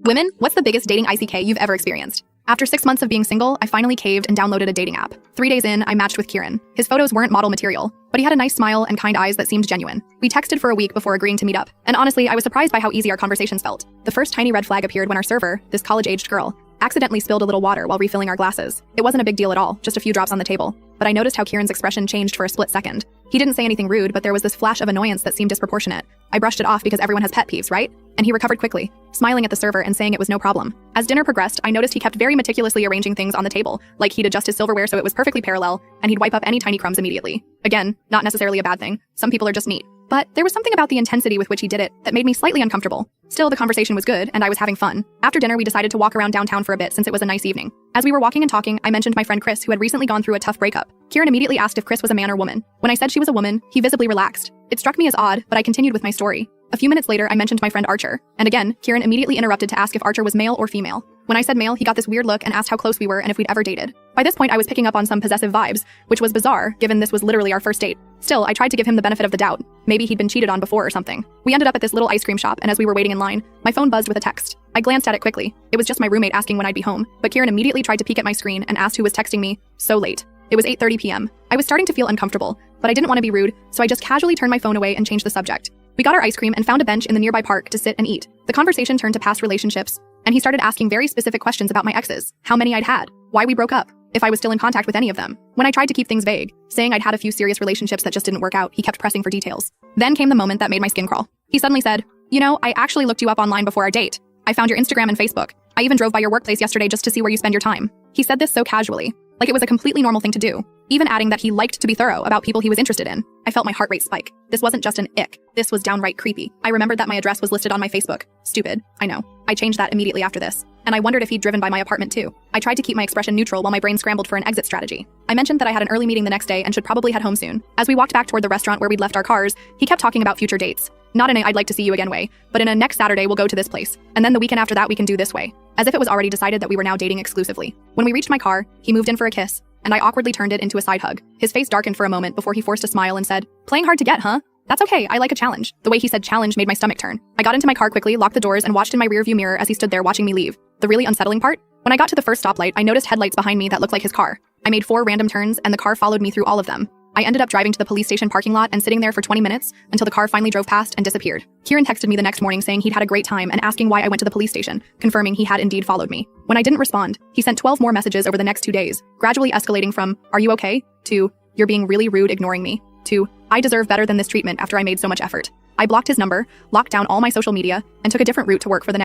Women, what's the biggest dating ICK you've ever experienced? After 6 months of being single, I finally caved and downloaded a dating app. 3 days in, I matched with Kieran. His photos weren't model material, but he had a nice smile and kind eyes that seemed genuine. We texted for a week before agreeing to meet up, and honestly, I was surprised by how easy our conversations felt. The first tiny red flag appeared when our server, this college-aged girl, accidentally spilled a little water while refilling our glasses. It wasn't a big deal at all, just a few drops on the table. But I noticed how Kieran's expression changed for a split second. He didn't say anything rude, but there was this flash of annoyance that seemed disproportionate. I brushed it off because everyone has pet peeves, right? And he recovered quickly, smiling at the server and saying it was no problem. As dinner progressed, I noticed he kept very meticulously arranging things on the table, like he'd adjust his silverware so it was perfectly parallel, and he'd wipe up any tiny crumbs immediately. Again, not necessarily a bad thing. Some people are just neat. But there was something about the intensity with which he did it that made me slightly uncomfortable. Still, the conversation was good, and I was having fun. After dinner, we decided to walk around downtown for a bit since it was a nice evening. As we were walking and talking, I mentioned my friend Chris, who had recently gone through a tough breakup. Kieran immediately asked if Chris was a man or woman. When I said she was a woman, he visibly relaxed. It struck me as odd, but I continued with my story. A few minutes later, I mentioned my friend Archer. And again, Kieran immediately interrupted to ask if Archer was male or female. When I said male, he got this weird look and asked how close we were and if we'd ever dated. By this point, I was picking up on some possessive vibes, which was bizarre, given this was literally our first date. Still, I tried to give him the benefit of the doubt. Maybe he'd been cheated on before or something. We ended up at this little ice cream shop, and as we were waiting in line, my phone buzzed with a text. I glanced at it quickly. It was just my roommate asking when I'd be home, but Kieran immediately tried to peek at my screen and asked who was texting me so late. It was 8:30 p.m. I was starting to feel uncomfortable, but I didn't want to be rude, so I just casually turned my phone away and changed the subject. We got our ice cream and found a bench in the nearby park to sit and eat. The conversation turned to past relationships, and he started asking very specific questions about my exes, how many I'd had, why we broke up, if I was still in contact with any of them. When I tried to keep things vague, saying I'd had a few serious relationships that just didn't work out, he kept pressing for details. Then came the moment that made my skin crawl. He suddenly said, "You know, I actually looked you up online before our date. I found your Instagram and Facebook. I even drove by your workplace yesterday just to see where you spend your time." He said this so casually, like it was a completely normal thing to do, even adding that he liked to be thorough about people he was interested in. I felt my heart rate spike. This wasn't just an ick. This was downright creepy. I remembered that my address was listed on my Facebook. Stupid, I know. I changed that immediately after this, and I wondered if he'd driven by my apartment too. I tried to keep my expression neutral while my brain scrambled for an exit strategy. I mentioned that I had an early meeting the next day and should probably head home soon. As we walked back toward the restaurant where we'd left our cars, he kept talking about future dates. Not in a "I'd like to see you again" way, but in a "next Saturday we'll go to this place, and then the weekend after that we can do this" way, as if it was already decided that we were now dating exclusively. When we reached my car, he moved in for a kiss, and I awkwardly turned it into a side hug. His face darkened for a moment before he forced a smile and said, "Playing hard to get, huh? That's okay, I like a challenge." The way he said challenge made my stomach turn. I got into my car quickly, locked the doors, and watched in my rearview mirror as he stood there watching me leave. The really unsettling part? When I got to the first stoplight, I noticed headlights behind me that looked like his car. I made 4 random turns, and the car followed me through all of them. I ended up driving to the police station parking lot and sitting there for 20 minutes until the car finally drove past and disappeared. Kieran texted me the next morning saying he'd had a great time and asking why I went to the police station, confirming he had indeed followed me. When I didn't respond, he sent 12 more messages over the next 2 days, gradually escalating from, "Are you okay?" to, "You're being really rude ignoring me," to, "I deserve better than this treatment after I made so much effort." I blocked his number, locked down all my social media, and took a different route to work for the next